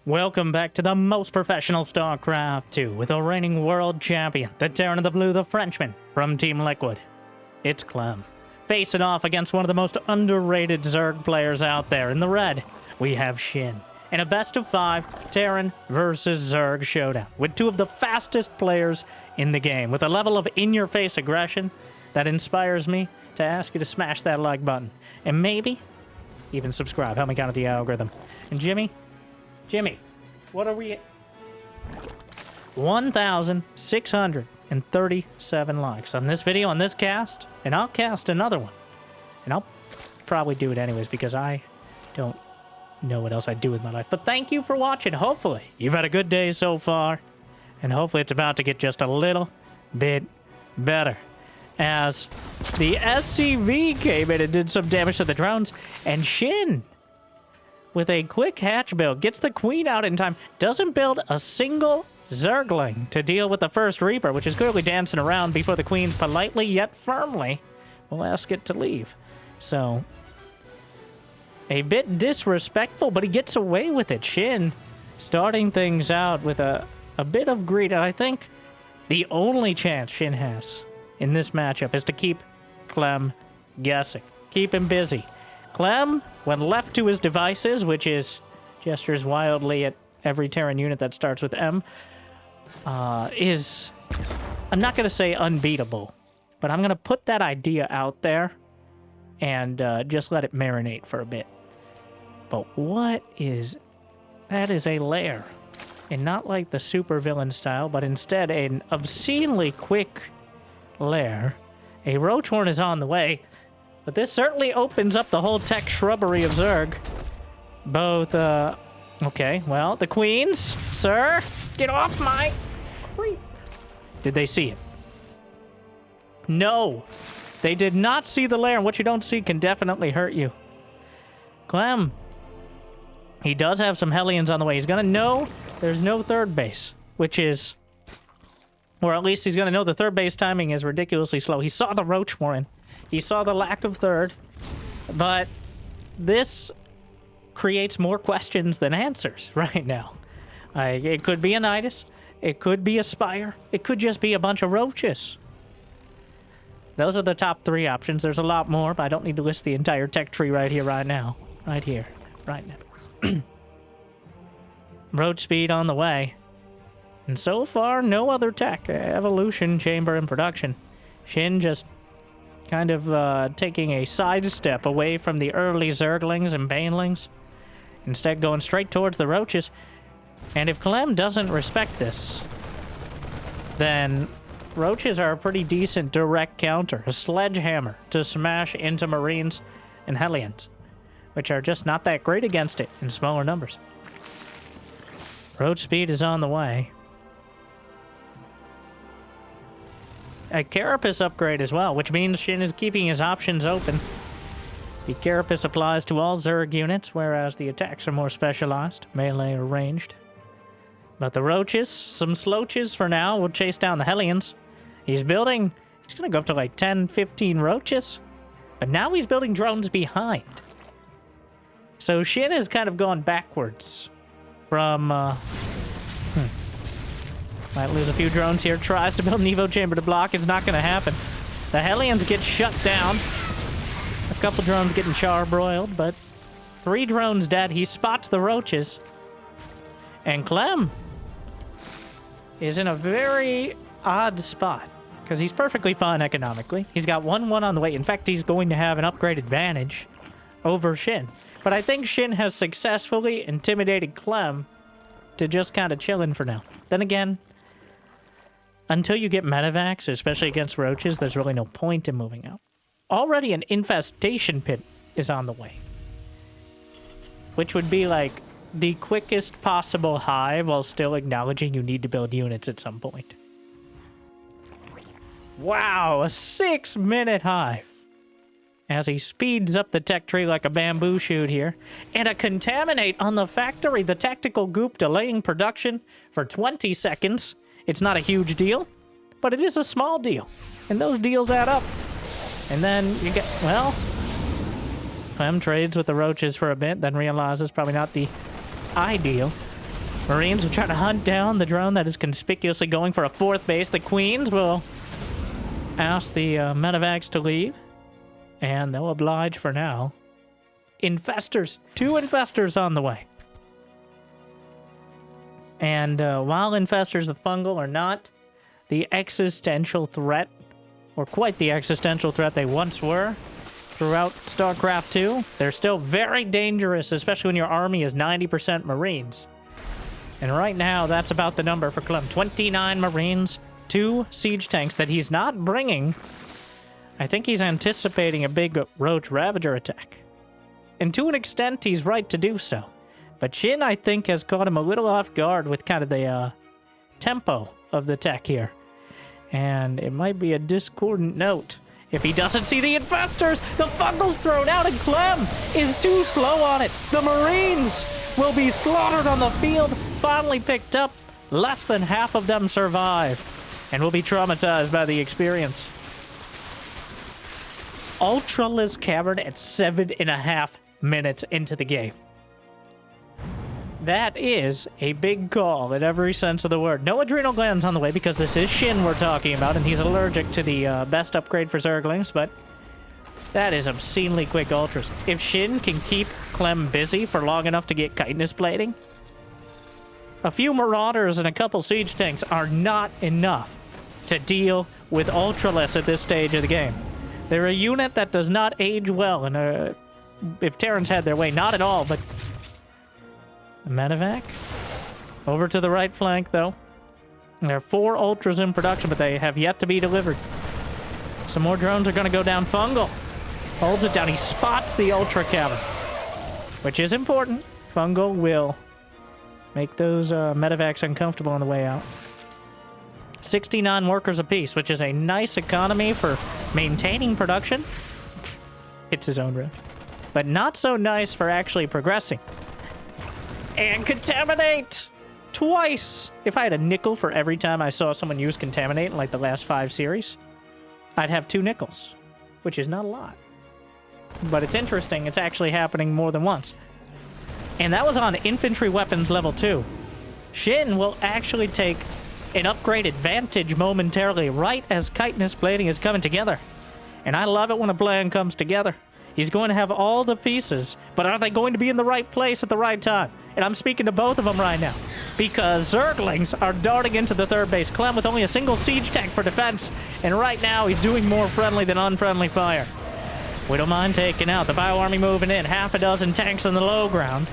Welcome back to the most professional StarCraft 2 with the reigning world champion, the Terran of the Blue, the Frenchman from Team Liquid. It's Clem, facing off against one of the most underrated Zerg players out there. In the red, we have SHIN, in a best of 5 Terran versus Zerg showdown, with two of the fastest players in the game, with a level of in-your-face aggression that inspires me to ask you to smash that like button, and maybe even subscribe. Help me count the algorithm. And Jimmy, what are we at? 1,637 likes on this video, on this cast, and I'll cast another one. And I'll probably do it anyways because I don't know what else I'd do with my life. But thank you for watching. Hopefully, you've had a good day so far, and hopefully it's about to get just a little bit better. As the SCV came in and did some damage to the drones, and SHIN, with a quick hatch build, gets the queen out in time, doesn't build a single Zergling to deal with the first Reaper, which is clearly dancing around before the queen's politely yet firmly will ask it to leave. So, a bit disrespectful, but he gets away with it. SHIN starting things out with a bit of greed, and I think the only chance SHIN has in this matchup is to keep Clem guessing. Keep him busy. Clem, when left to his devices, which is gestures wildly at every Terran unit that starts with M, is, I'm not going to say unbeatable, but I'm going to put that idea out there and just let it marinate for a bit. But what is, that is a lair. And not like the supervillain style, but instead an obscenely quick lair. A roach horn is on the way. But this certainly opens up the whole tech shrubbery of Zerg. Both, okay, well, the queens, sir, get off my creep. Did they see it? No, they did not see the lair, and what you don't see can definitely hurt you. Clem, he does have some Hellions on the way. He's gonna know there's no third base, which is, or at least he's gonna know the third base timing is ridiculously slow. He saw the roach warren. He saw the lack of third, but this creates more questions than answers right now. It could be a Nidus, it could be a Spire, it could just be a bunch of roaches. Those are the top 3 options. There's a lot more, but I don't need to list the entire tech tree right here, right now. Right here, right now. Roach speed on the way. And so far, no other tech. Evolution, chamber, and production. SHIN just kind of taking a sidestep away from the early Zerglings and Banelings, instead going straight towards the roaches. And if Clem doesn't respect this, then roaches are a pretty decent direct counter, a sledgehammer to smash into Marines and Hellions, which are just not that great against it in smaller numbers. Roach speed is on the way. A Carapace upgrade as well, which means SHIN is keeping his options open. The Carapace applies to all Zerg units, whereas the attacks are more specialized, melee or ranged. But the roaches, some sloaches for now, will chase down the Hellions. He's building, he's going to go up to like 10, 15 roaches. But now he's building drones behind. So SHIN has kind of gone backwards from, might lose a few drones here. Tries to build an Evo chamber to block. It's not going to happen. The Hellions get shut down. A couple drones getting charbroiled, but 3 drones dead. He spots the roaches. And Clem is in a very odd spot, because he's perfectly fine economically. He's got 1-1 on the way. In fact, he's going to have an upgrade advantage over SHIN. But I think SHIN has successfully intimidated Clem to just kind of chilling for now. Then again, until you get medevacs, especially against roaches, there's really no point in moving out. Already an infestation pit is on the way, which would be like the quickest possible hive while still acknowledging you need to build units at some point. Wow, a 6-minute hive as he speeds up the tech tree like a bamboo shoot here. And a contaminate on the factory, the tactical goop delaying production for 20 seconds. It's not a huge deal, but it is a small deal. And those deals add up. And then you get, well, Clem trades with the roaches for a bit, then realizes probably not the ideal Marines will try to hunt down the drone that is conspicuously going for a 4th base. The Queens will ask the medevacs to leave, and they'll oblige for now. Infestors. 2 infestors on the way. And while infestors of fungal are not the existential threat, or quite the existential threat they once were throughout StarCraft 2, they're still very dangerous, especially when your army is 90% Marines. And right now, that's about the number for Clem. 29 Marines, 2 siege tanks that he's not bringing. I think he's anticipating a big Roach Ravager attack. And to an extent, he's right to do so. But SHIN, I think, has caught him a little off guard with kind of the tempo of the tech here. And it might be a discordant note if he doesn't see the infestors. The fungal's thrown out and Clem is too slow on it. The Marines will be slaughtered on the field. Finally picked up. Less than half of them survive and will be traumatized by the experience. Ultralisk Cavern at 7.5 minutes into the game. That is a big call in every sense of the word. No adrenal glands on the way because this is SHIN we're talking about, and he's allergic to the best upgrade for Zerglings, but that is obscenely quick ultras. If SHIN can keep Clem busy for long enough to get chitinous plating, a few Marauders and a couple siege tanks are not enough to deal with Ultralisk at this stage of the game. They're a unit that does not age well, and if Terrans had their way, not at all, but medevac over to the right flank, though. There are 4 ultras in production, but they have yet to be delivered. Some more drones are going to go down. Fungal holds it down. He spots the ultra cavern, which is important. Fungal will make those medevacs uncomfortable on the way out. 69 workers apiece, which is a nice economy for maintaining production. It's his own risk, but not so nice for actually progressing. And contaminate! Twice! If I had a nickel for every time I saw someone use contaminate in like the last 5 series, I'd have 2 nickels, which is not a lot. But it's interesting, it's actually happening more than once. And that was on infantry weapons level 2. SHIN will actually take an upgrade advantage momentarily right as chitinous plating is coming together. And I love it when a plan comes together. He's going to have all the pieces, but are they going to be in the right place at the right time? And I'm speaking to both of them right now, because Zerglings are darting into the 3rd base. Clem with only a single siege tank for defense, and right now he's doing more friendly than unfriendly fire. We don't mind taking out the Bio Army moving in, half a dozen tanks on the low ground.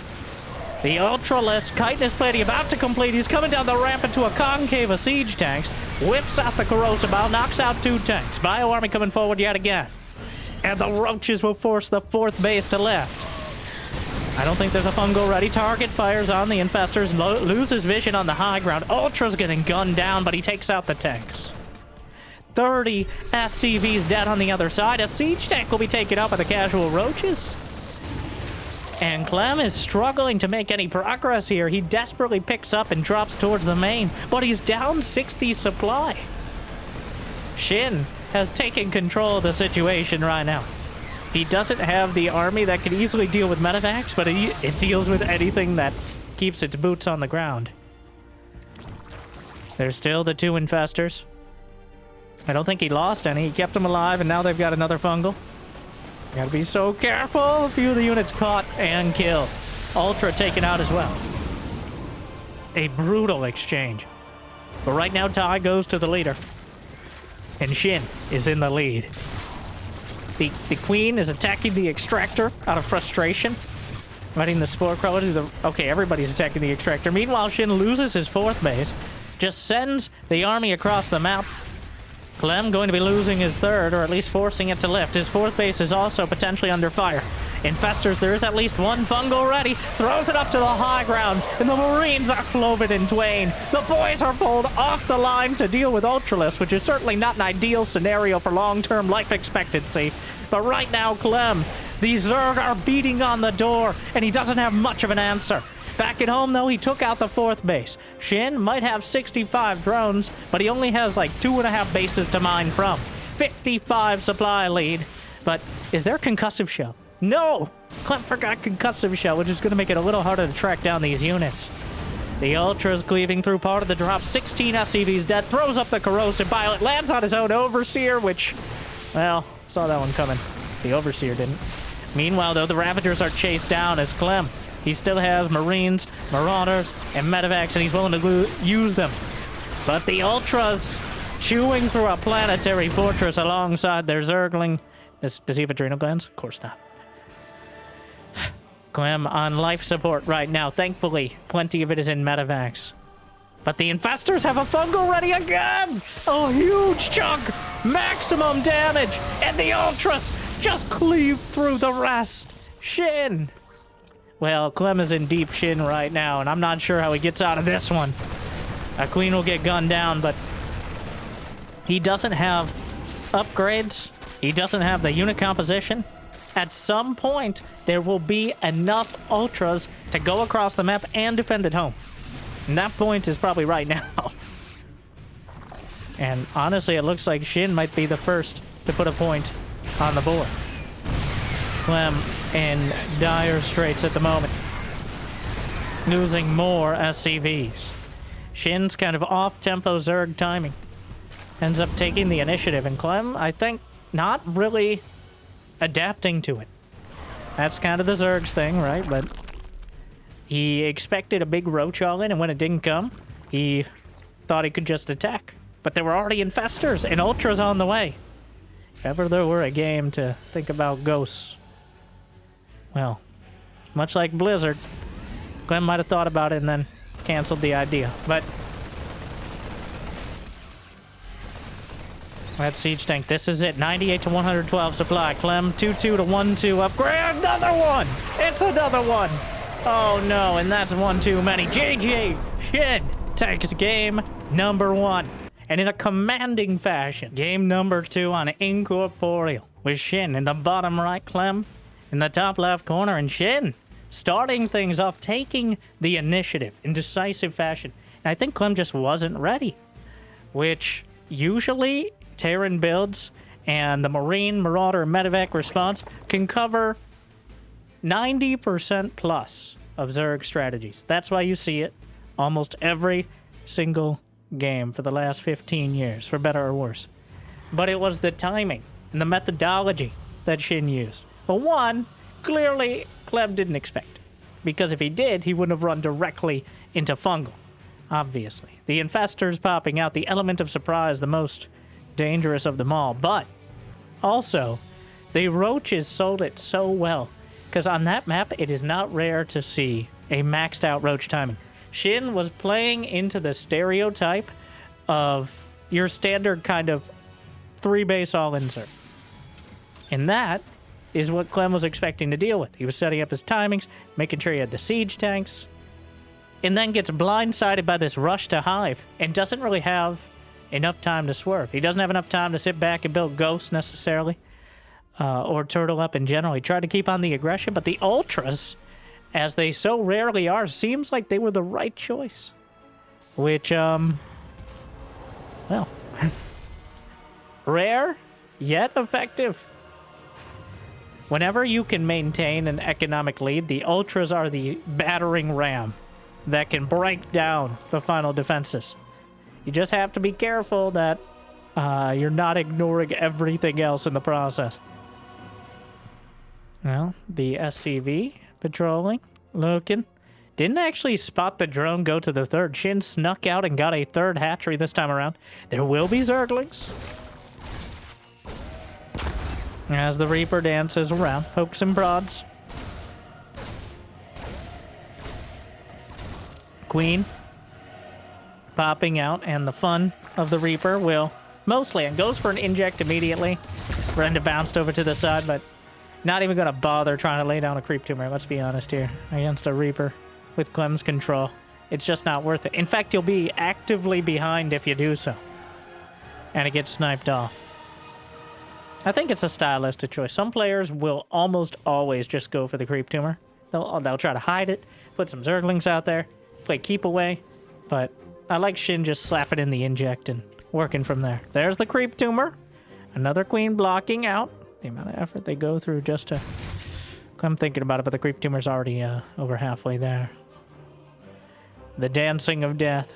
The Ultralisk chitinous plating about to complete. He's coming down the ramp into a concave of siege tanks, whips out the corrosive bow, knocks out 2 tanks. Bio Army coming forward yet again. And the Roaches will force the 4th base to left. I don't think there's a fungal ready. Target fires on the infestors, loses vision on the high ground. Ultra's getting gunned down, but he takes out the tanks. 30 SCVs dead on the other side. A siege tank will be taken out by the casual Roaches. And Clem is struggling to make any progress here. He desperately picks up and drops towards the main, but he's down 60 supply. SHIN has taken control of the situation right now. He doesn't have the army that can easily deal with medevacs, but it deals with anything that keeps its boots on the ground. There's still the 2 infestors. I don't think he lost any. He kept them alive, and now they've got another fungal. Gotta be so careful. A few of the units caught and killed. Ultra taken out as well. A brutal exchange. But right now, tie goes to the leader. And SHIN is in the lead. The Queen is attacking the Extractor out of frustration. Letting the Spore Crawler to the... Okay, everybody's attacking the Extractor. Meanwhile, SHIN loses his 4th base. Just sends the army across the map. Clem going to be losing his 3rd, or at least forcing it to lift. His 4th base is also potentially under fire. Infestors, there is at least 1 fungal ready. Throws it up to the high ground, and the Marines are cloven in twain. The boys are pulled off the line to deal with Ultralisk, which is certainly not an ideal scenario for long-term life expectancy. But right now, Clem, the Zerg are beating on the door, and he doesn't have much of an answer. Back at home, though, he took out the 4th base. SHIN might have 65 drones, but he only has like 2.5 bases to mine from. 55 supply lead. But is there concussive shell? No! Clem forgot concussive shell, which is going to make it a little harder to track down these units. The Ultra's cleaving through part of the drop. 16 SCVs dead. Throws up the corrosive pilot. Lands on his own Overseer, which, well, saw that one coming. The Overseer didn't. Meanwhile, though, the Ravagers are chased down as Clem. He still has Marines, Marauders, and Medevacs, and he's willing to use them. But the Ultras chewing through a planetary fortress alongside their Zergling. Does he have adrenal glands? Of course not. Clem on life support right now. Thankfully, plenty of it is in Medevacs. But the Infestors have a fungal ready again! A huge chunk! Maximum damage! And the Ultras just cleave through the rest! SHIN! Well, Clem is in deep SHIN right now, and I'm not sure how he gets out of this one. A Queen will get gunned down, but he doesn't have upgrades. He doesn't have the unit composition. At some point, there will be enough Ultras to go across the map and defend at home. And that point is probably right now. And honestly, it looks like SHIN might be the first to put a point on the board. Clem in dire straits at the moment. Losing more SCVs. SHIN's kind of off-tempo Zerg timing. Ends up taking the initiative, and Clem, I think, not really adapting to it. That's kind of the Zerg's thing, right? But he expected a big roach all in, and when it didn't come, he thought he could just attack. But there were already Infestors and Ultras on the way. If ever there were a game to think about ghosts, well, much like Blizzard, Clem might have thought about it and then canceled the idea. But that siege tank, this is it. 98 to 112 supply. Clem 2-2 to 1-2 upgrade. Another one! It's another one! Oh no, and that's one too many. GG! SHIN takes game number 1. And in a commanding fashion, game number 2 on Incorporeal. With SHIN in the bottom right, Clem in the top left corner, and SHIN starting things off, taking the initiative in decisive fashion. And I think Clem just wasn't ready, which usually Terran builds and the Marine, Marauder, and Medevac response can cover 90% plus of Zerg strategies. That's why you see it almost every single game for the last 15 years, for better or worse. But it was the timing and the methodology that SHIN used. Well, one, clearly Clem didn't expect, because if he did, he wouldn't have run directly into fungal, obviously. The Infestors popping out, the element of surprise, the most dangerous of them all. But also, the Roaches sold it so well, because on that map, it is not rare to see a maxed out Roach timing. SHIN was playing into the stereotype of your standard kind of 3-base all-in Zerg. And that is what Clem was expecting to deal with. He was setting up his timings, making sure he had the siege tanks, and then gets blindsided by this rush to Hive and doesn't really have enough time to swerve. He doesn't have enough time to sit back and build ghosts necessarily, or turtle up in general. He tried to keep on the aggression, but the Ultras, as they so rarely are, seems like they were the right choice. Which, well, rare, yet effective. Whenever you can maintain an economic lead, the Ultras are the battering ram that can break down the final defenses. You just have to be careful that you're not ignoring everything else in the process. Well, the SCV patrolling, looking. Didn't actually spot the drone go to the third. SHIN snuck out and got a third hatchery this time around. There will be Zerglings. As the Reaper dances around, pokes and prods. Queen popping out, and the fun of the Reaper will mostly, and goes for an inject immediately. Brenda bounced over to the side, but not even going to bother trying to lay down a creep tumor, let's be honest here, against a Reaper with Clem's control. It's just not worth it. In fact, you'll be actively behind if you do so. And it gets sniped off. I think it's a stylistic choice. Some players will almost always just go for the creep tumor. They'll try to hide it, put some Zerglings out there, play keep away, but I like SHIN just slapping in the inject and working from there. There's the creep tumor. Another queen blocking out. The amount of effort they go through just to... I'm thinking about it, but the creep tumor's already over halfway there. The dancing of death.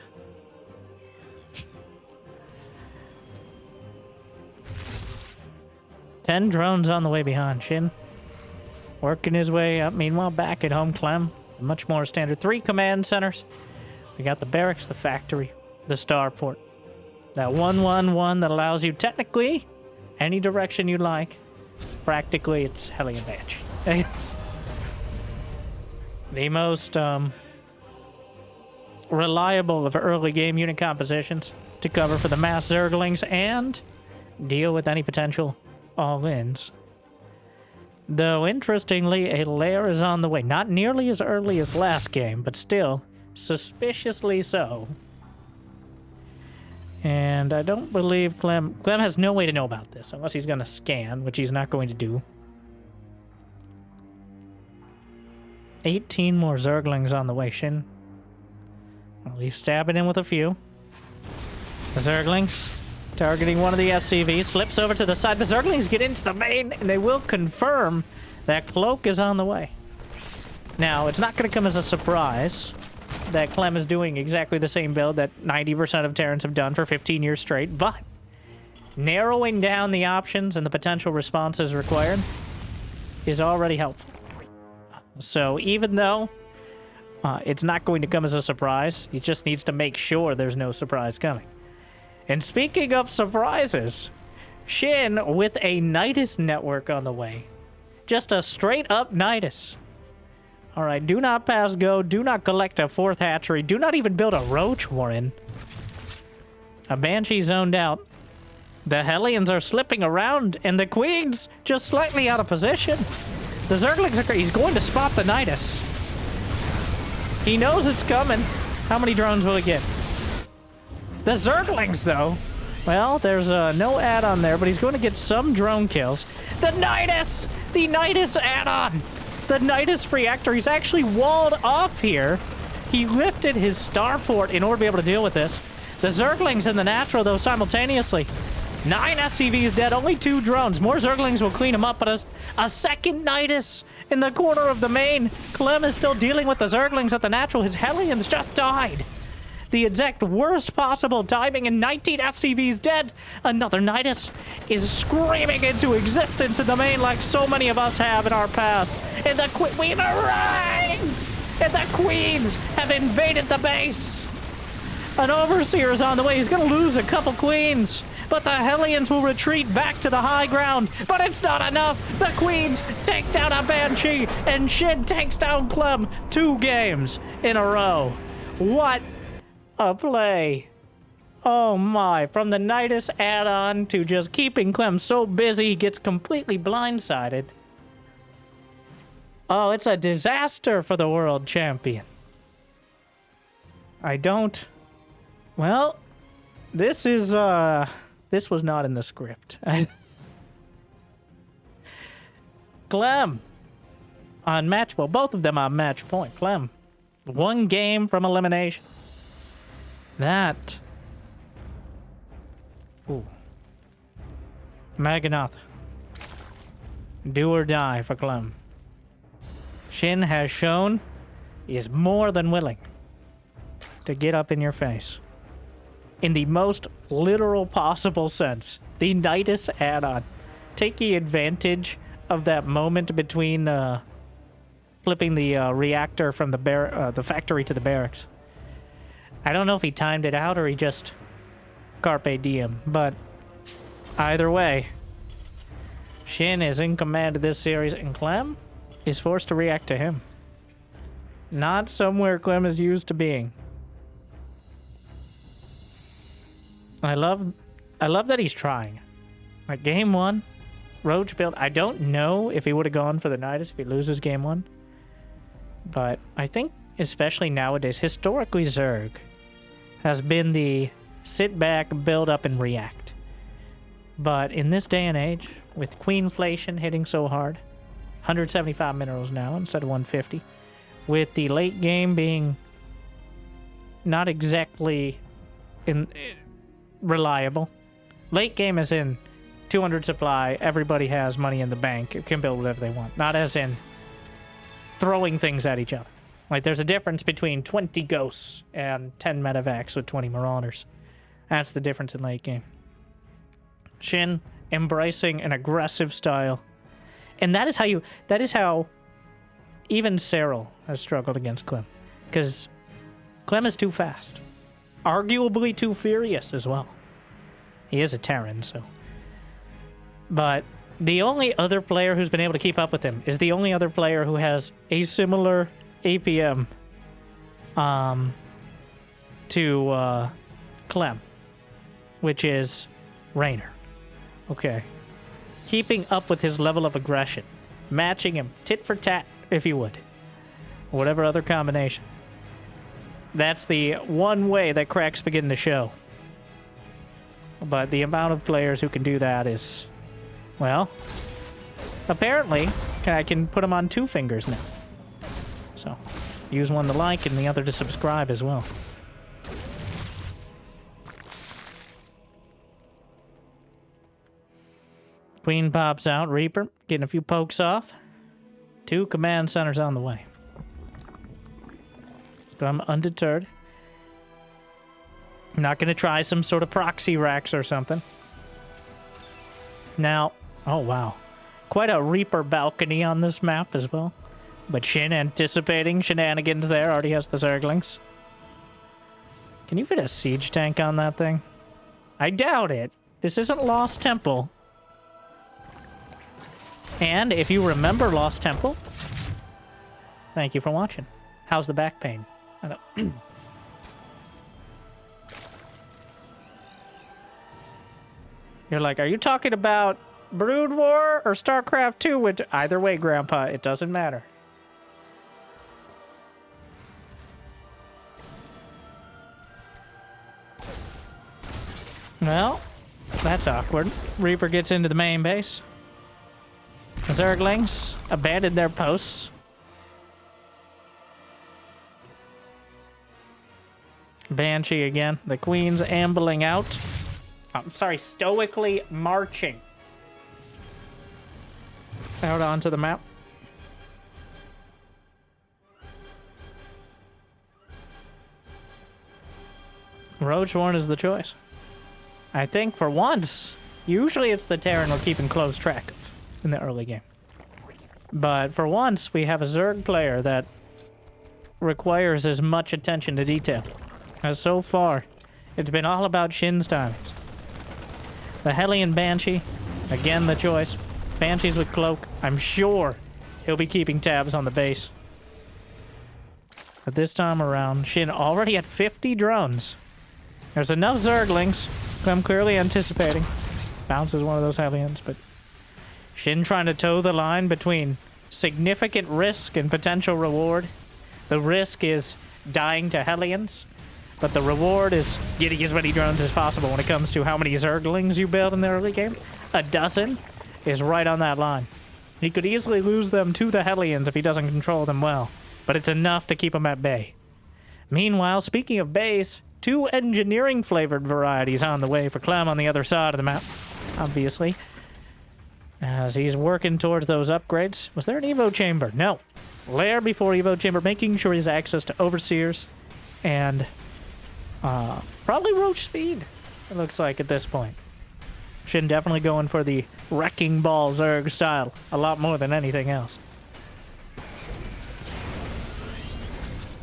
Ten drones on the way behind. Shin working his way up. Meanwhile, back at home, Clem, much more standard. 3 command centers. We got the barracks, the factory, the starport. That 1-1-1 that allows you technically any direction you like. Practically, it's Hellion Banshee. The most reliable of early game unit compositions to cover for the mass Zerglings and deal with any potential all-ins. Though, interestingly, a lair is on the way. Not nearly as early as last game, but still suspiciously so. And I don't believe Clem has no way to know about this, unless he's going to scan, which he's not going to do. 18 more Zerglings on the way, Shin. Well, he's stabbing in with a few. The Zerglings targeting one of the SCVs, slips over to the side. The Zerglings get into the main, and they will confirm that Cloak is on the way. Now, it's not going to come as a surprise that Clem is doing exactly the same build that 90% of Terrans have done for 15 years straight, but narrowing down the options and the potential responses required is already helpful. So even though it's not going to come as a surprise, he just needs to make sure there's no surprise coming. And speaking of surprises, Shin with a Nidus network on the way. Just a straight up Nidus. Alright, do not pass go, do not collect a 4th hatchery, do not even build a roach warren. A Banshee zoned out. The Hellions are slipping around, and the Queen's just slightly out of position. The Zerglings are... He's going to spot the Nidus. He knows it's coming. How many drones will he get? The Zerglings, though. Well, there's no add-on there, but he's going to get some drone kills. The Nidus! The Nidus add-on! The Nidus reactor, he's actually walled off here. He lifted his starport in order to be able to deal with this. The Zerglings and the natural, though, simultaneously. 9 SCVs dead, only 2 drones. More Zerglings will clean him up, but a second Nidus in the corner of the main. Clem is still dealing with the Zerglings at the natural. His Hellions just died. The exact worst possible timing, and 19 SCVs dead. Another Nidus is screaming into existence in the main like so many of us have in our past. And the We've arrived! And the Queens have invaded the base. An Overseer is on the way. He's going to lose a couple Queens. But the Hellions will retreat back to the high ground. But it's not enough. The Queens take down a Banshee. And Shin takes down Clem 2 games in a row. What a play. Oh my. From the Nidus add-on to just keeping Clem so busy he gets completely blindsided. Oh, it's a disaster for the world champion. I don't... Well, this is, this was not in the script. Clem on match... Well, both of them on match point. Clem, 1 game from elimination. That... Ooh. Maganatha. Do or die for Clem. Shin has shown he is more than willing to get up in your face. In the most literal possible sense. The Nidus add-on. Taking advantage of that moment between flipping the reactor from the factory to the barracks. I don't know if he timed it out or he just carpe diem, but either way, Shin is in command of this series, and Clem is forced to react to him. Not somewhere Clem is used to being. I love that he's trying. Like game 1, Roach build. I don't know if he would have gone for the Nidus if he loses game 1. But I think, especially nowadays, historically Zerg has been the sit back, build up, and react. But in this day and age, with Queenflation hitting so hard, 175 minerals now instead of 150, with the late game being not exactly reliable. Late game as in 200 supply, everybody has money in the bank, can build whatever they want. Not as in throwing things at each other. Like, there's a difference between 20 ghosts and 10 medevacs with 20 marauders. That's the difference in late game. SHIN embracing an aggressive style. And that is how even Cyril has struggled against Clem. Because Clem is too fast. Arguably too furious as well. He is a Terran, so. But the only other player who's been able to keep up with him is the only other player who has a similar APM to Clem, which is Raynor. Okay. Keeping up with his level of aggression. Matching him tit for tat, if you would. Whatever other combination. That's the one way that cracks begin to show. But the amount of players who can do that is, well, apparently I can put them on 2 fingers now. So, use one to like and the other to subscribe as well. Queen pops out, Reaper getting a few pokes off. 2 command centers on the way. But I'm undeterred. I'm not going to try some sort of proxy racks or something. Now, oh wow. Quite a Reaper balcony on this map as well. But SHIN anticipating shenanigans there, already has the Zerglings. Can you fit a siege tank on that thing? I doubt it. This isn't Lost Temple. And if you remember Lost Temple, thank you for watching. How's the back pain? I don't... You're like, are you talking about Brood War or StarCraft 2? Which, either way, Grandpa, it doesn't matter. Well, that's awkward. Reaper gets into the main base. Zerglings abandoned their posts. Banshee again. The Queen's ambling out. I'm sorry, stoically marching out onto the map. Roachhorn is the choice. I think for once, usually it's the Terran we're keeping close track of in the early game. But for once, we have a Zerg player that requires as much attention to detail. As so far, it's been all about SHIN's timings. The Hellion Banshee, again the choice. Banshees with Cloak. I'm sure he'll be keeping tabs on the base. But this time around, SHIN already at 50 drones. There's enough Zerglings, who I'm clearly anticipating. Bounces one of those Hellions, but SHIN trying to toe the line between significant risk and potential reward. The risk is dying to Hellions, but the reward is getting as many drones as possible when it comes to how many Zerglings you build in the early game. A dozen is right on that line. He could easily lose them to the Hellions if he doesn't control them well, but it's enough to keep them at bay. Meanwhile, speaking of bays, 2 engineering-flavored varieties on the way for Clem on the other side of the map, obviously, as he's working towards those upgrades. Was there an Evo chamber? No. Lair before Evo chamber, making sure he has access to Overseers and probably Roach Speed, it looks like at this point. SHIN definitely going for the Wrecking Ball Zerg style a lot more than anything else.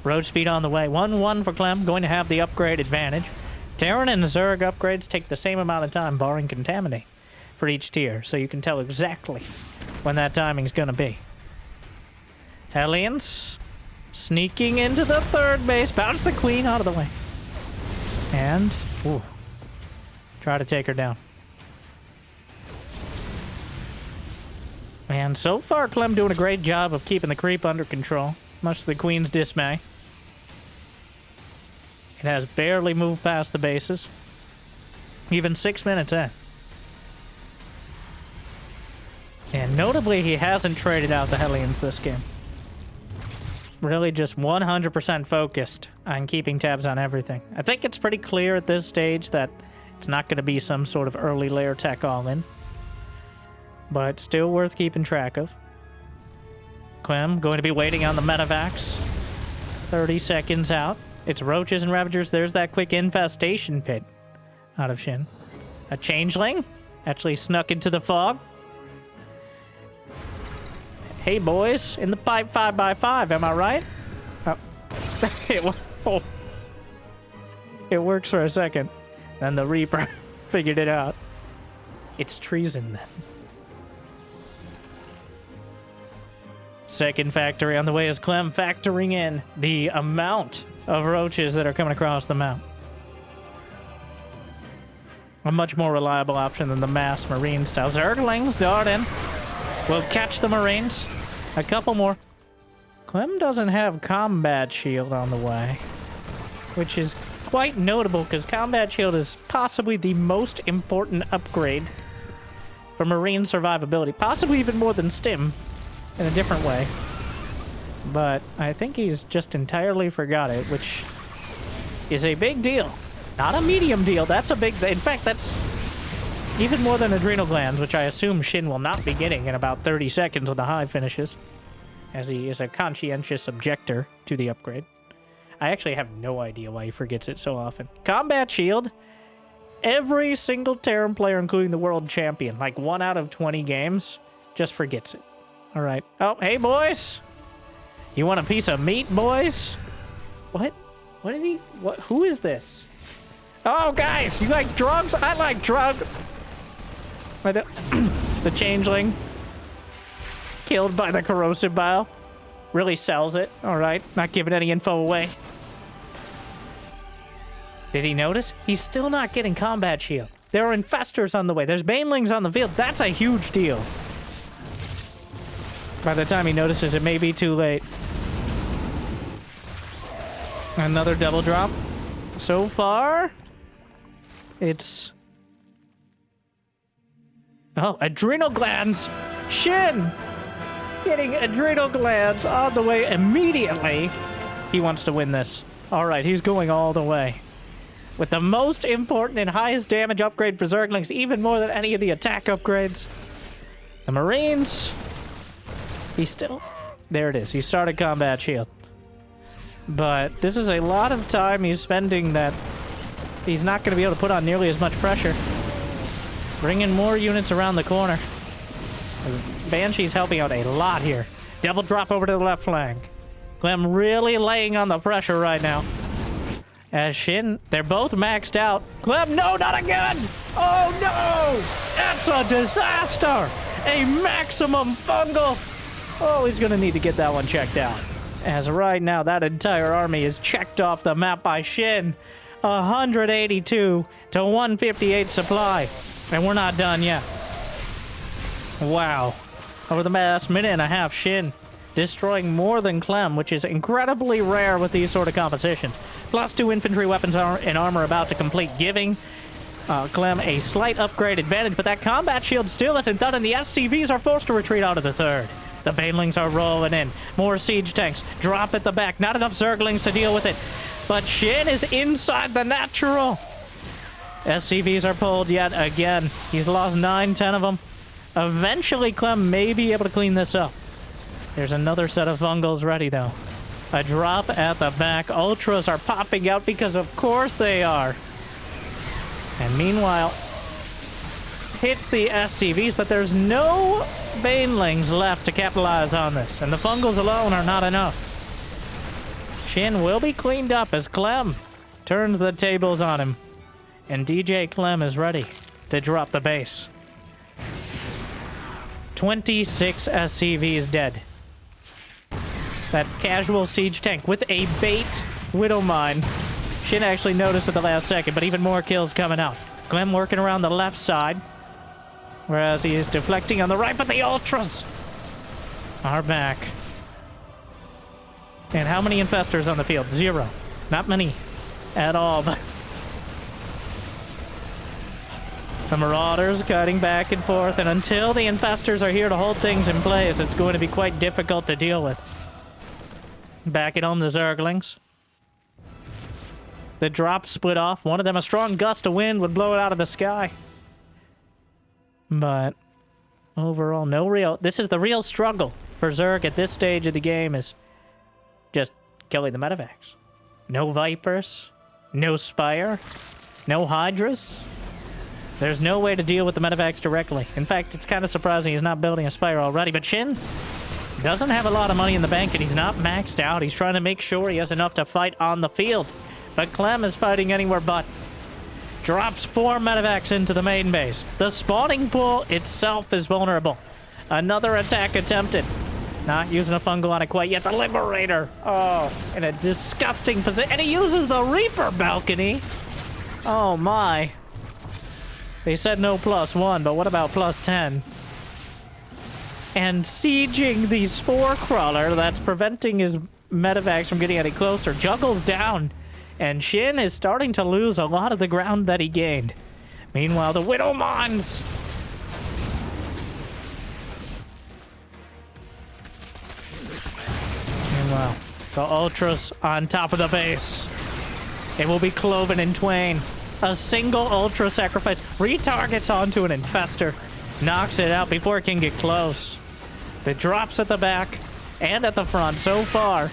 Road speed on the way. 1-1 for Clem, going to have the upgrade advantage. Terran and Zerg upgrades take the same amount of time, barring Contaminate, for each tier, so you can tell exactly when that timing's going to be. Hellions sneaking into the 3rd base. Bounce the Queen out of the way. And, ooh, try to take her down. And so far, Clem doing a great job of keeping the creep under control, much to the Queen's dismay. It has barely moved past the bases, even 6 minutes in. And notably, he hasn't traded out the Hellions this game. Really just 100% focused on keeping tabs on everything. I think it's pretty clear at this stage that it's not going to be some sort of early layer tech all-in. But still worth keeping track of. Clem going to be waiting on the medevacs. 30 seconds out. It's roaches and ravagers. There's that quick infestation pit out of SHIN. A changeling actually snuck into the fog. Hey, boys, in the pipe 5x5, am I right? Oh. It works for a second. Then the Reaper figured it out. It's treason, then. Second factory on the way is Clem factoring in the amount of roaches that are coming across the map. A much more reliable option than the mass marine style. Zerglings dart in. We'll catch the marines. A couple more. Clem doesn't have combat shield on the way, which is quite notable because combat shield is possibly the most important upgrade for marine survivability. Possibly even more than stim in a different way. But I think he's just entirely forgot it, which is a big deal. Not a medium deal. That's a big... In fact, that's even more than adrenal glands, which I assume SHIN will not be getting in about 30 seconds when the hive finishes, as he is a conscientious objector to the upgrade. I actually have no idea why he forgets it so often. Combat shield. Every single Terran player, including the world champion, like 1 out of 20 games, just forgets it. All right. Oh, hey, boys. You want a piece of meat, boys? What? What did he... What? Who is this? Oh, guys, you like drugs? I like drugs. The changeling killed by the corrosive bile really sells it. All right, not giving any info away. Did he notice? He's still not getting combat shield. There are infestors on the way. There's banelings on the field. That's a huge deal. By the time he notices, it may be too late. Another double drop. So far, it's... Oh, adrenal glands! SHIN! Getting adrenal glands on the way immediately. He wants to win this. All right, he's going all the way. With the most important and highest damage upgrade for Zerglings, even more than any of the attack upgrades. The Marines. He's still... There it is. He started combat shield. But this is a lot of time he's spending that he's not going to be able to put on nearly as much pressure. Bringing more units around the corner. Banshee's helping out a lot here. Double drop over to the left flank. Clem really laying on the pressure right now. As SHIN, they're both maxed out. Clem, no, not again! Oh no! That's a disaster! A maximum fungal! Oh, he's gonna need to get that one checked out. As right now, that entire army is checked off the map by SHIN. 182 to 158 supply. And we're not done yet. Wow. Over the last minute and a half, SHIN destroying more than Clem, which is incredibly rare with these sort of compositions. +2 infantry weapons and armor about to complete, giving Clem a slight upgrade advantage, but that combat shield still isn't done, and the SCVs are forced to retreat out of the third. The banelings are rolling in. More siege tanks. Drop at the back. Not enough Zerglings to deal with it. But SHIN is inside the natural. SCVs are pulled yet again. He's lost 9, 10 of them. Eventually, Clem may be able to clean this up. There's another set of fungals ready, though. A drop at the back. Ultras are popping out because of course they are. And meanwhile, hits the SCVs, but there's no banelings left to capitalize on this. And the fungals alone are not enough. SHIN will be cleaned up as Clem turns the tables on him. And DJ Clem is ready to drop the base. 26 SCVs dead. That casual siege tank with a bait Widow Mine. SHIN actually noticed at the last second, but even more kills coming out. Clem working around the left side, whereas he is deflecting on the right, but the Ultras are back. And how many infestors on the field? 0. Not many at all, but... The Marauders cutting back and forth, and until the infestors are here to hold things in place, it's going to be quite difficult to deal with. Back at home, the Zerglings. The drop split off. One of them, a strong gust of wind would blow it out of the sky. But overall, no real... This is the real struggle for Zerg at this stage of the game, is just killing the medevacs. No Vipers, no Spire, no Hydras. There's no way to deal with the medevacs directly. In fact, it's kind of surprising he's not building a Spire already, but SHIN doesn't have a lot of money in the bank, and he's not maxed out. He's trying to make sure he has enough to fight on the field. But Clem is fighting anywhere but. Drops 4 medevacs into the main base. The spawning pool itself is vulnerable. Another attack attempted. Not using a fungal on it quite yet. The Liberator. Oh, in a disgusting position. And he uses the Reaper balcony. Oh my. They said no +1, but what about +10? And sieging the Spore Crawler that's preventing his medevacs from getting any closer. Juggles down. And SHIN is starting to lose a lot of the ground that he gained. Meanwhile, the Widow Mines. Meanwhile, the Ultras on top of the base. It will be cloven in twain. A single Ultra sacrifice retargets onto an Infestor. Knocks it out before it can get close. The drops at the back and at the front so far.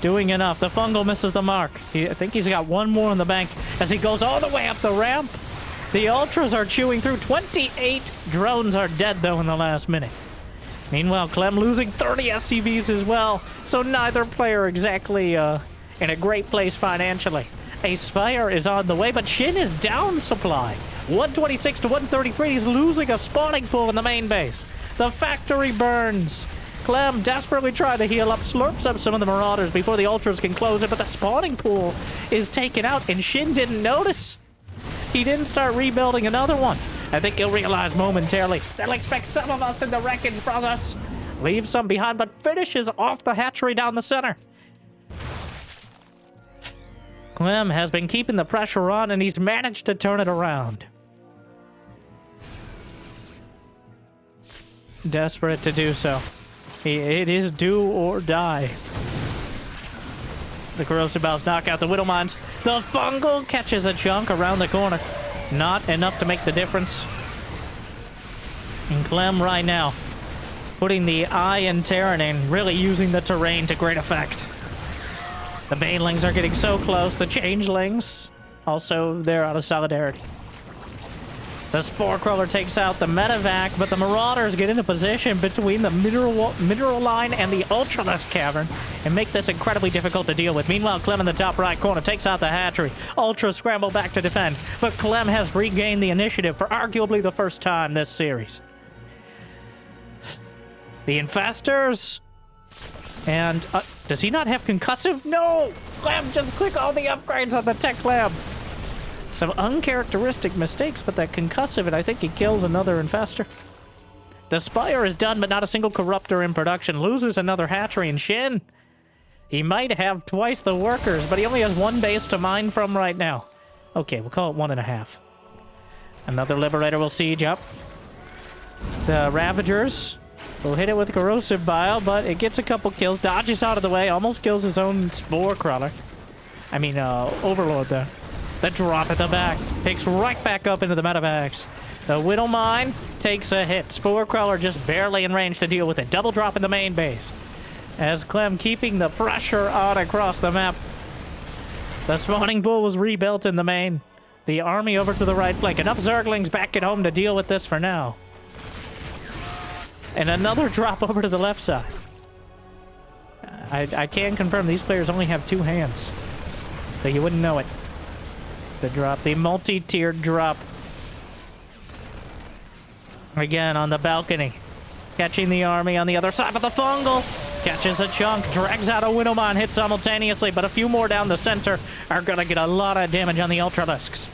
Doing enough. The fungal misses the mark. I think he's got one more in the bank as he goes all the way up the ramp. The Ultras are chewing through. 28 drones are dead, though, in the last minute. Meanwhile, Clem losing 30 SCVs as well. So neither player exactly in a great place financially. A Spire is on the way, but SHIN is down supply. 126 to 133. He's losing a spawning pool in the main base. The factory burns. Clem desperately trying to heal up, slurps up some of the Marauders before the Ultras can close it, but the spawning pool is taken out, and SHIN didn't notice. He didn't start rebuilding another one. I think he'll realize momentarily. They'll expect some of us in the wreckage from us. Leave some behind, but finishes off the hatchery down the center. Clem has been keeping the pressure on, and he's managed to turn it around. Desperate to do so. It is do or die. The corrosive bows knock out the Widow Mines. The fungal catches a chunk around the corner. Not enough to make the difference. And Clem right now putting the eye in Terran in, really using the terrain to great effect. The Banelings are getting so close. The Changelings also they're out of solidarity. The Spore Crawler takes out the medevac, but the Marauders get into position between the mineral line and the Ultralisk Cavern and make this incredibly difficult to deal with. Meanwhile, Clem in the top right corner takes out the hatchery. Ultras scramble back to defend, but Clem has regained the initiative for arguably the first time this series. The Infestors. And does he not have concussive? No! Clem, just click all the upgrades on the tech lab. Some uncharacteristic mistakes, but that concussive, and I think he kills another Infestor. The Spire is done, but not a single Corruptor in production. Loses another hatchery, and SHIN, he might have twice the workers, but he only has one base to mine from right now. Okay, we'll call it 1.5. Another Liberator will siege up. The Ravagers will hit it with Corrosive Bile, but it gets a couple kills. Dodges out of the way, almost kills his own Spore Crawler. I mean, Overlord there. The drop at the back picks right back up into the medevacs. The Widow Mine takes a hit. Spore Crawler just barely in range to deal with it. Double drop in the main base. As Clem keeping the pressure on across the map. The spawning pool was rebuilt in the main. The army over to the right flank. Enough Zerglings back at home to deal with this for now. And another drop over to the left side. I can confirm these players only have 2 hands. So you wouldn't know it. The drop, the multi-tiered drop. Again on the balcony. Catching the army on the other side, but the fungal catches a chunk, drags out a Widow Mine, hits simultaneously, but a few more down the center are gonna get a lot of damage on the Ultralisks.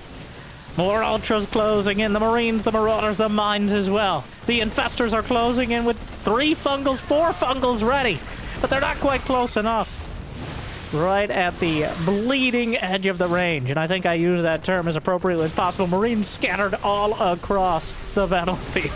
More Ultras closing in, the Marines, the Marauders, the Mines as well. The Infestors are closing in with 3 fungals, 4 fungals ready, but they're not quite close enough. Right at the bleeding edge of the range, and I think I use that term as appropriately as possible. Marines scattered all across the battlefield.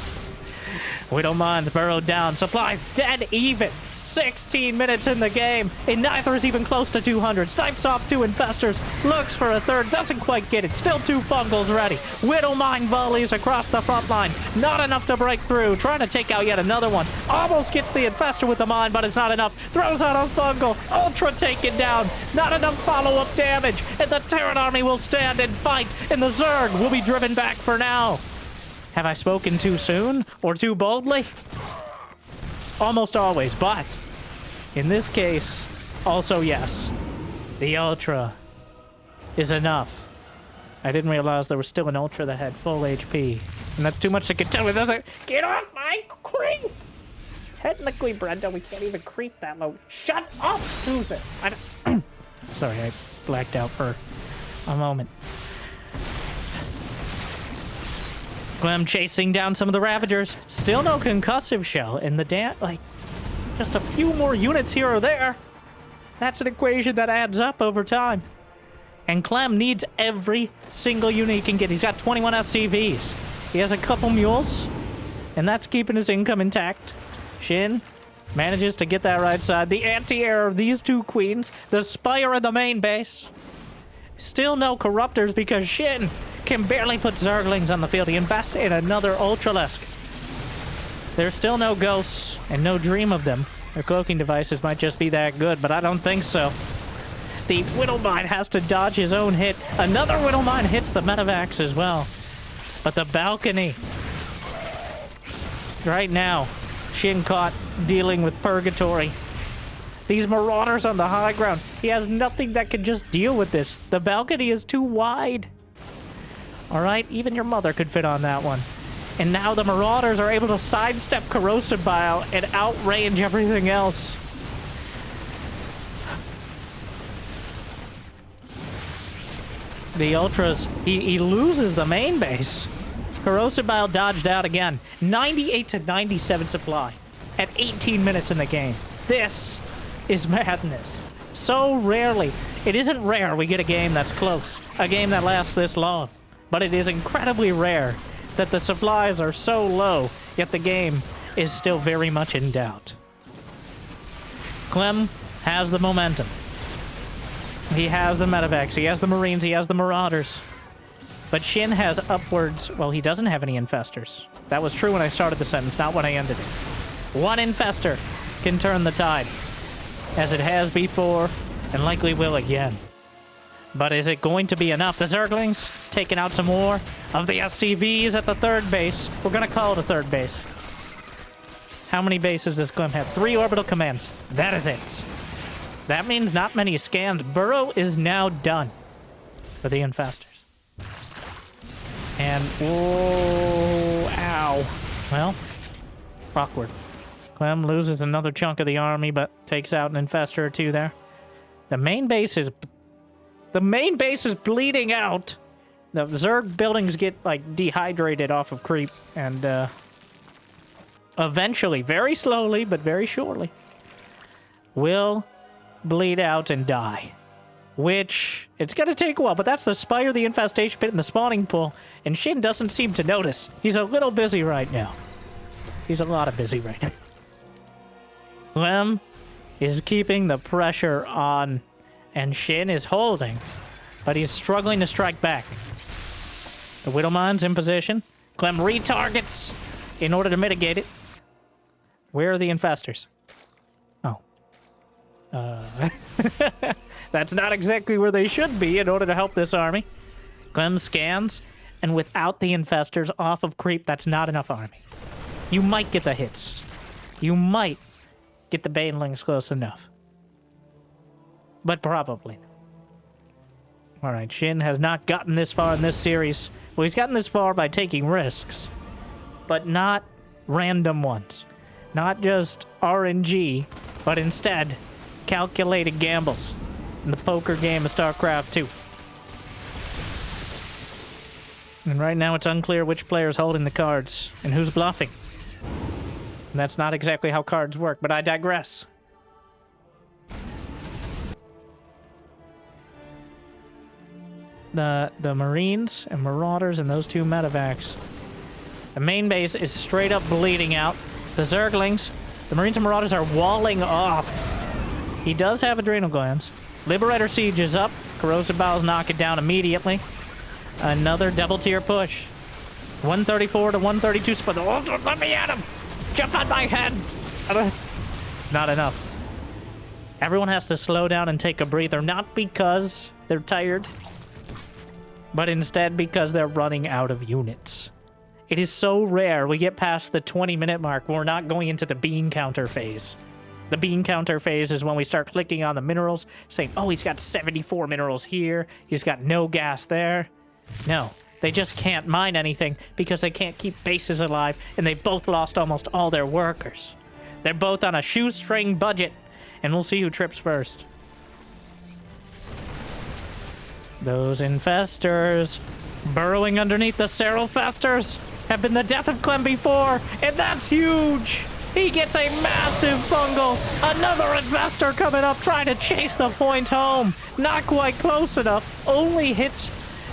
Widow Mines burrowed down, supplies dead even. 16 minutes in the game, and neither is even close to 200. Snipes off 2 infestors, looks for a third, doesn't quite get it. Still 2 fungals ready. Widow mine volleys across the front line. Not enough to break through. Trying to take out yet another one. Almost gets the infestor with the mine, but it's not enough. Throws out a fungal. Ultra taken down. Not enough follow-up damage, and the Terran army will stand and fight, and the Zerg will be driven back for now. Have I spoken too soon or too boldly? Almost always, but in this case, also yes. The Ultra is enough. I didn't realize there was still an Ultra that had full HP. And that's too much to contend with. I was like, get off my creep! Technically, Brenda, we can't even creep that low. Shut up, Susan! Sorry, I blacked out for a moment. Clem chasing down some of the Ravagers. Still no concussive shell, and the like, just a few more units here or there. That's an equation that adds up over time. And Clem needs every single unit he can get. He's got 21 SCVs. He has a couple mules, and that's keeping his income intact. SHIN manages to get that right side. The anti-air of these 2 queens. The Spire in the main base. Still no corruptors because SHIN can barely put Zerglings on the field. He invests in another Ultralisk. There's still no ghosts and no dream of them. Their cloaking devices might just be that good, but I don't think so. The Widowmine has to dodge his own hit. Another Widowmine hits the Medivacs as well. But the balcony. Right now, SHIN caught dealing with Purgatory. These Marauders on the high ground. He has nothing that can just deal with this. The balcony is too wide. Alright, even your mother could fit on that one. And now the Marauders are able to sidestep Corrosive Bile and outrange everything else. The Ultras, he loses the main base. Corrosive Bile dodged out again. 98 to 97 supply at 18 minutes in the game. This is madness. So rarely, it isn't rare we get a game that's close, a game that lasts this long. But it is incredibly rare that the supplies are so low, yet the game is still very much in doubt. Clem has the momentum. He has the Medivacs, he has the Marines, he has the Marauders. But SHIN has upwards... Well, he doesn't have any infestors. That was true when I started the sentence, not when I ended it. One infestor can turn the tide, as it has before, and likely will again. But is it going to be enough? The Zerglings taking out some more of the SCVs at the third base. We're going to call it a third base. How many bases does Clem have? 3 orbital commands. That is it. That means not many scans. Burrow is now done for the infestors. And, whoa, ow. Well, awkward. Clem loses another chunk of the army, but takes out an infestor or 2 there. The main base is bleeding out. The Zerg buildings get, like, dehydrated off of creep, and, eventually, very slowly, but very surely, will bleed out and die. Which, it's gonna take a while, but that's the Spire, the Infestation Pit, and the Spawning Pool, and SHIN doesn't seem to notice. He's a little busy right now. He's a lot of busy right now. Clem is keeping the pressure on, and SHIN is holding, but he's struggling to strike back. The Widowmine's in position. Clem retargets in order to mitigate it. Where are the infestors? Oh. That's not exactly where they should be in order to help this army. Clem scans, and without the infestors off of creep, that's not enough army. You might get the hits. You might get the Banelings close enough. But probably. Alright, SHIN has not gotten this far in this series. Well, he's gotten this far by taking risks, but not random ones. Not just RNG, but instead calculated gambles in the poker game of StarCraft 2. And right now it's unclear which player's holding the cards and who's bluffing. And that's not exactly how cards work, but I digress. The Marines and Marauders and those 2 Medivacs. The main base is straight up bleeding out. The Zerglings, The Marines and Marauders are walling off. He does have adrenal glands. Liberator Siege is up. Corrosive Bowels knock it down immediately. Another double tier push. 134 to 132 split. Oh, let me at him! Jump on my head! It's not enough. Everyone has to slow down and take a breather, not because they're tired, but instead because they're running out of units. It is so rare we get past the 20-minute mark when we're not going into the bean counter phase. The bean counter phase is when we start clicking on the minerals, saying, oh, he's got 74 minerals here, he's got no gas there. No, they just can't mine anything because they can't keep bases alive, and they both lost almost all their workers. They're both on a shoestring budget, and we'll see who trips first. Those infestors burrowing underneath the Serofesters have been the death of Clem before, and that's huge! He gets a massive fungal! Another infestor coming up trying to chase the point home! Not quite close enough, only hits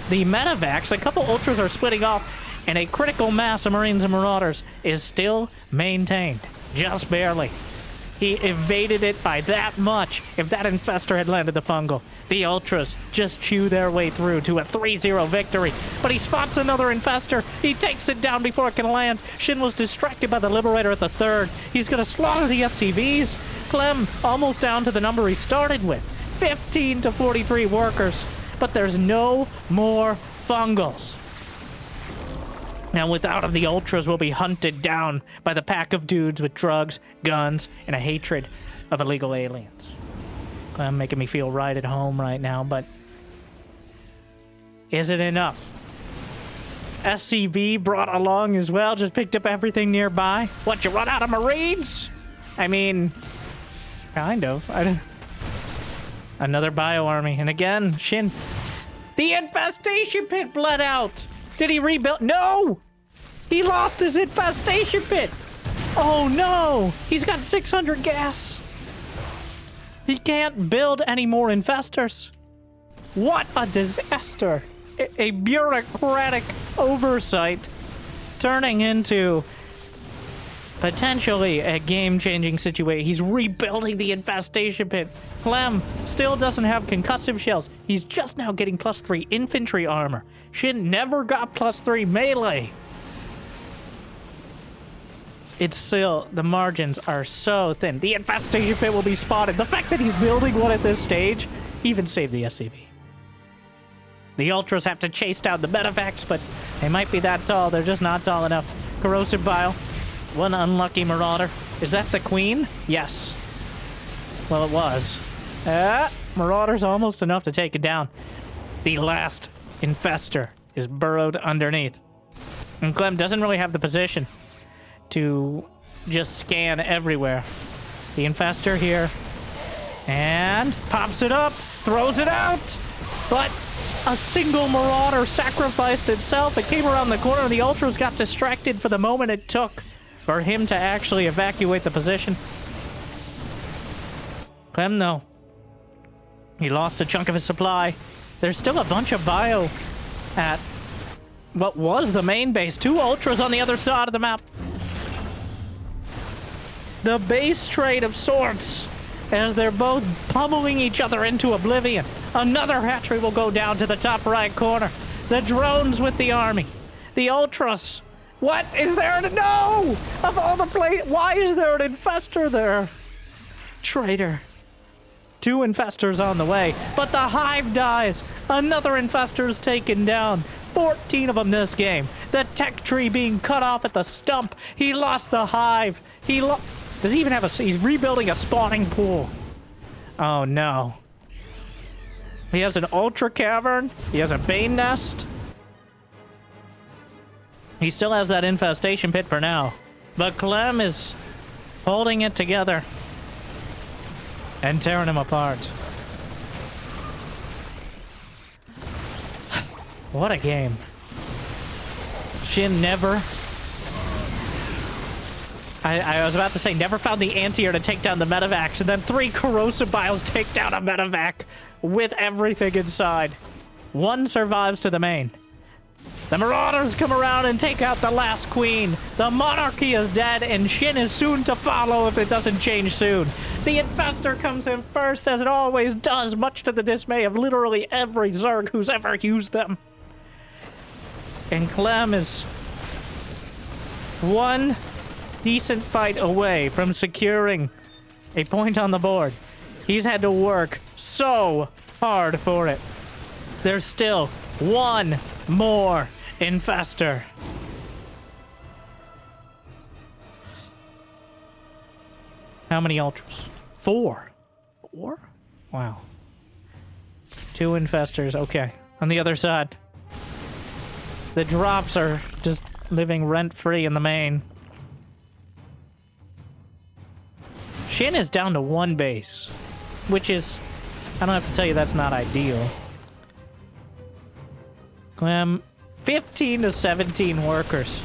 the medevacs. A couple ultras are splitting off, and a critical mass of Marines and Marauders is still maintained. Just barely. He evaded it by that much. If that infestor had landed the fungal, the ultras just chew their way through to a 3-0 victory. But he spots another infestor. He takes it down before it can land. SHIN was distracted by the Liberator at the third. He's going to slaughter the SCVs. Clem almost down to the number he started with. 15 to 43 workers. But there's no more fungals. Now, without him, the ultras will be hunted down by the pack of dudes with drugs, guns, and a hatred of illegal aliens. I'm making me feel right at home right now, but is it enough? SCV brought along as well, just picked up everything nearby. What, you run out of Marines? I mean, kind of. Another bio army, and again, SHIN. The infestation pit bled out! Did he rebuild? No! He lost his infestation pit! Oh no! He's got 600 gas! He can't build any more infestors. What a disaster! A bureaucratic oversight turning into potentially a game-changing situation. He's rebuilding the infestation pit. Clem still doesn't have concussive shells. He's just now getting +3 infantry armor. SHIN never got +3 melee. It's still, the margins are so thin. The infestation pit will be spotted. The fact that he's building one at this stage even saved the SCV. The ultras have to chase down the medevacs, but they might be that tall. They're just not tall enough. Corrosive Bile. One unlucky Marauder. Is that the queen? Yes. Well, it was. Marauder's almost enough to take it down. The last infestor is burrowed underneath. And Clem doesn't really have the position to just scan everywhere. The infestor here. And pops it up. Throws it out. But a single Marauder sacrificed itself. It came around the corner and the ultras got distracted for the moment it took for him to actually evacuate the position. Clem, though, he lost a chunk of his supply. There's still a bunch of bio at what was the main base. 2 ultras on the other side of the map. The base trade of sorts as they're both pummeling each other into oblivion. Another hatchery will go down to the top right corner. The drones with the army. The ultras. What is there to know? Of all the why is there an infestor there? Traitor. 2 infestors on the way, but the hive dies. Another infestor is taken down. 14 of them this game. The tech tree being cut off at the stump. He lost the hive. Does he even have he's rebuilding a spawning pool. Oh no. He has an ultra cavern. He has a bane nest. He still has that infestation pit for now. But Clem is holding it together and tearing him apart. What a game. SHIN never... I was about to say, never found the anti-air to take down the medevacs, and then 3 corrosive biles take down a medevac with everything inside. 1 survives to the main. The Marauders come around and take out the last queen. The monarchy is dead, and SHIN is soon to follow if it doesn't change soon. The Infestor comes in first, as it always does, much to the dismay of literally every Zerg who's ever used them. And Clem is one decent fight away from securing a point on the board. He's had to work so hard for it. There's still one more Infestor. How many Ultras? 4. 4? Wow. 2 Infestors. Okay. On the other side, the drops are just living rent-free in the main. SHIN is down to 1 base, which is, I don't have to tell you, that's not ideal. Clem, 15 to 17 workers.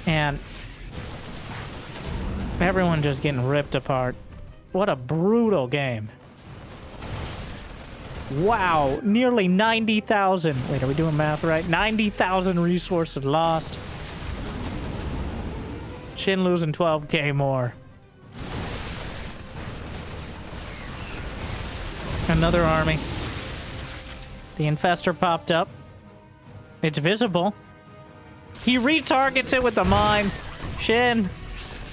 And everyone just getting ripped apart. What a brutal game. Wow, nearly 90,000. Wait, are we doing math right? 90,000 resources lost. SHIN losing 12k more. Another army. The Infestor popped up. It's visible. He retargets it with the mine. SHIN,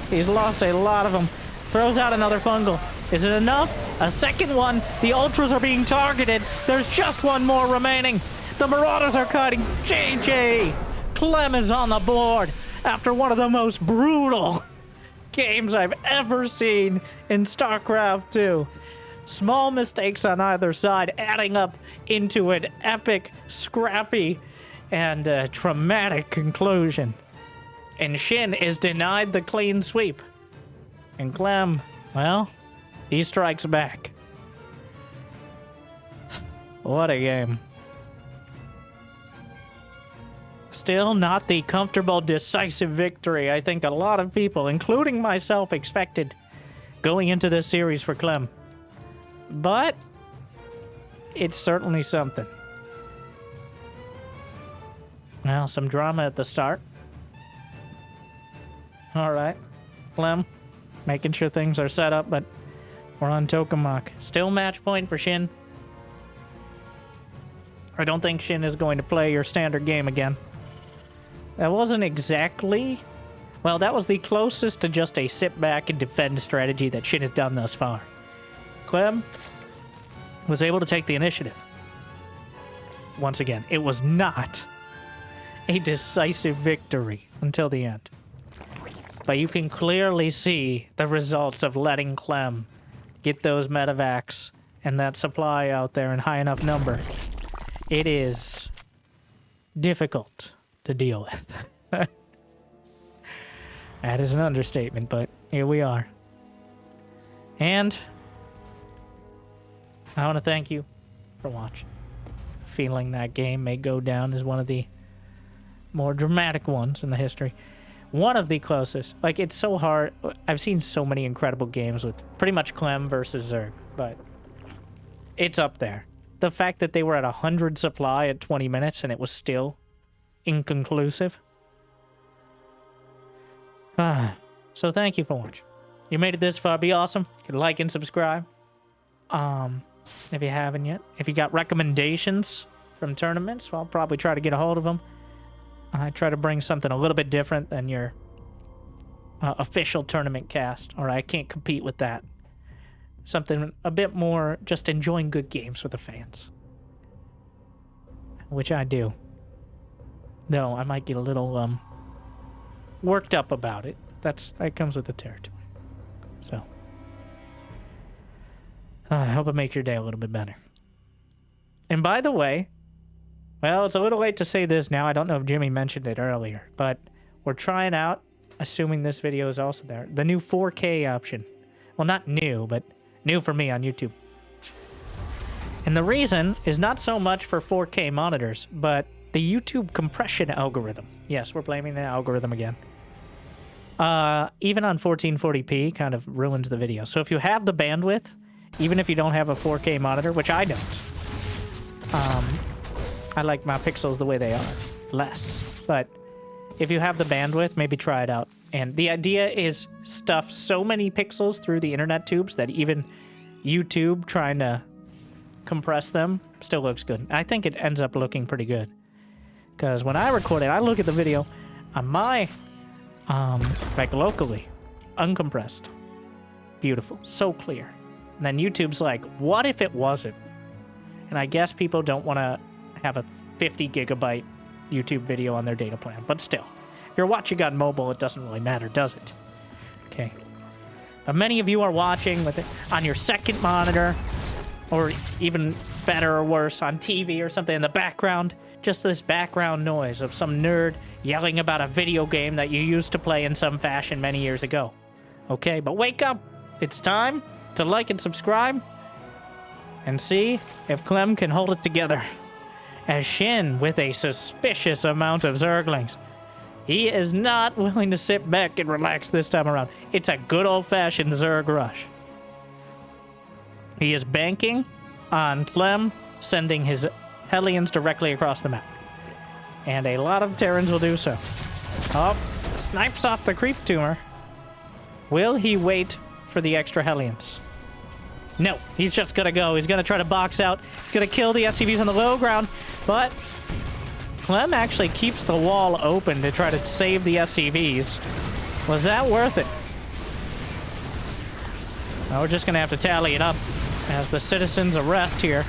he's lost a lot of them. Throws out another fungal. Is it enough? A second one. The Ultras are being targeted. There's just one more remaining. The Marauders are cutting. GG. Clem is on the board after one of the most brutal games I've ever seen in StarCraft 2. Small mistakes on either side adding up into an epic, scrappy, and traumatic conclusion. And SHIN is denied the clean sweep. And Clem, well, he strikes back. What a game. Still not the comfortable, decisive victory I think a lot of people, including myself, expected going into this series for Clem. But it's certainly something. Now, some drama at the start. Alright. Clem, making sure things are set up, but we're on Tokamak. Still match point for SHIN. I don't think SHIN is going to play your standard game again. That wasn't exactly... Well, that was the closest to just a sit back and defend strategy that SHIN has done thus far. Clem was able to take the initiative. Once again, it was not a decisive victory until the end. But you can clearly see the results of letting Clem get those medevacs and that supply out there in high enough number. It is difficult to deal with. That is an understatement, but here we are. And I want to thank you for watching. Feeling that game may go down as one of the more dramatic ones in the history. One of the closest. Like, it's so hard. I've seen so many incredible games with pretty much Clem versus Zerg, but it's up there. The fact that they were at 100 supply at 20 minutes and it was still inconclusive. So thank you for watching. You made it this far, be awesome. You can like and subscribe. If you haven't yet. If you got recommendations from tournaments, well, I'll probably try to get a hold of them. I try to bring something a little bit different than your official tournament cast, or I can't compete with that. Something a bit more just enjoying good games with the fans. Which I do. Though I might get a little worked up about it. That comes with the territory. So I hope it makes your day a little bit better. And by the way, well, it's a little late to say this now. I don't know if Jimmy mentioned it earlier, but we're trying out, assuming this video is also there, the new 4K option. Well, not new, but new for me on YouTube. And the reason is not so much for 4K monitors, but the YouTube compression algorithm. Yes, we're blaming the algorithm again. Even on 1440p kind of ruins the video. So if you have the bandwidth, even if you don't have a 4K monitor, which I don't, I like my pixels the way they are. Less. But if you have the bandwidth, maybe try it out. And the idea is stuff so many pixels through the internet tubes that even YouTube trying to compress them still looks good. I think it ends up looking pretty good. Because when I record it, I look at the video on my, like locally, uncompressed. Beautiful. So clear. And then YouTube's like, what if it wasn't? And I guess people don't want to have a 50 gigabyte YouTube video on their data plan. But still, if you're watching on mobile, it doesn't really matter, does it? Okay. But many of you are watching with it on your second monitor, or even better or worse, on TV or something in the background. Just this background noise of some nerd yelling about a video game that you used to play in some fashion many years ago. Okay, but wake up! It's time to like and subscribe and see if Clem can hold it together. As SHIN with a suspicious amount of Zerglings. He is not willing to sit back and relax this time around. It's a good old-fashioned Zerg rush. He is banking on Clem sending his Hellions directly across the map. And a lot of Terrans will do so. Oh, snipes off the creep tumor. Will he wait for the extra Hellions? No, he's just gonna go. He's gonna try to box out. He's gonna kill the SCVs on the low ground, but Clem actually keeps the wall open to try to save the SCVs. Was that worth it? Well, we're just gonna have to tally it up as the citizens' arrest here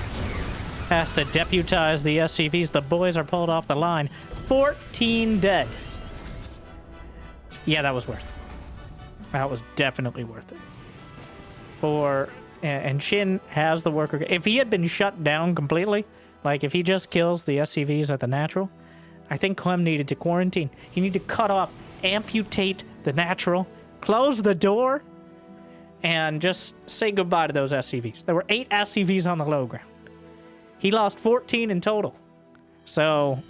has to deputize the SCVs. The boys are pulled off the line. 14 dead. Yeah, that was worth it. That was definitely worth it. And SHIN has the worker. If he had been shut down completely, like if he just kills the SCVs at the natural, I think Clem needed to quarantine. He needed to cut off, amputate the natural, close the door, and just say goodbye to those SCVs. There were 8 SCVs on the low ground. He lost 14 in total. So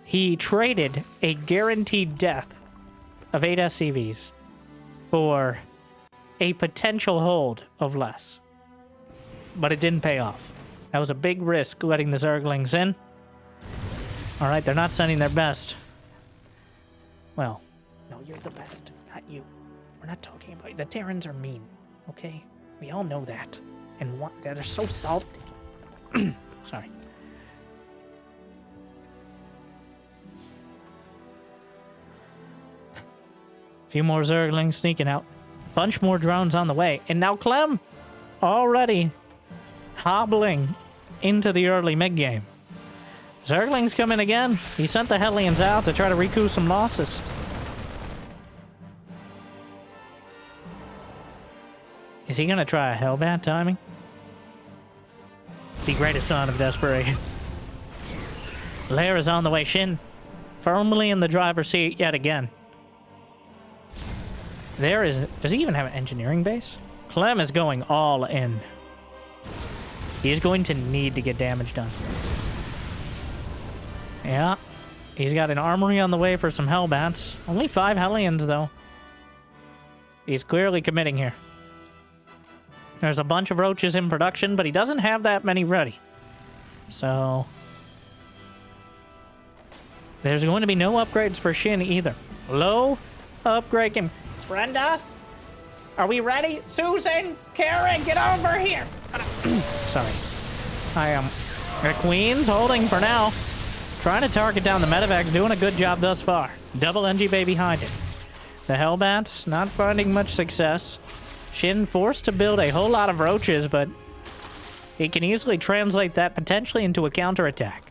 he traded a guaranteed death of 8 SCVs for a potential hold of less. But it didn't pay off. That was a big risk letting the Zerglings in. Alright, they're not sending their best. Well, no, you're the best, not you. We're not talking about you. The Terrans are mean, okay? We all know that. And they're so salty. Sorry. A few more Zerglings sneaking out. Bunch more drones on the way. And now Clem already hobbling into the early mid-game. Zerglings come in again. He sent the Hellions out to try to recoup some losses. Is he going to try a Hellbat timing? The greatest sign of desperation. Lair is on the way. SHIN firmly in the driver's seat yet again. Does he even have an engineering base? Clem is going all in. He's going to need to get damage done. Yeah. He's got an armory on the way for some Hellbats. Only 5 Hellions, though. He's clearly committing here. There's a bunch of roaches in production, but he doesn't have that many ready. So there's going to be no upgrades for SHIN either. Low upgrade game. Brenda? Are we ready? Susan? Karen, get over here! Sorry. I am... The Queen's holding for now. Trying to target down the medevacs, doing a good job thus far. Double NG Bay behind it. The Hellbats not finding much success. SHIN forced to build a whole lot of roaches, but he can easily translate that potentially into a counterattack.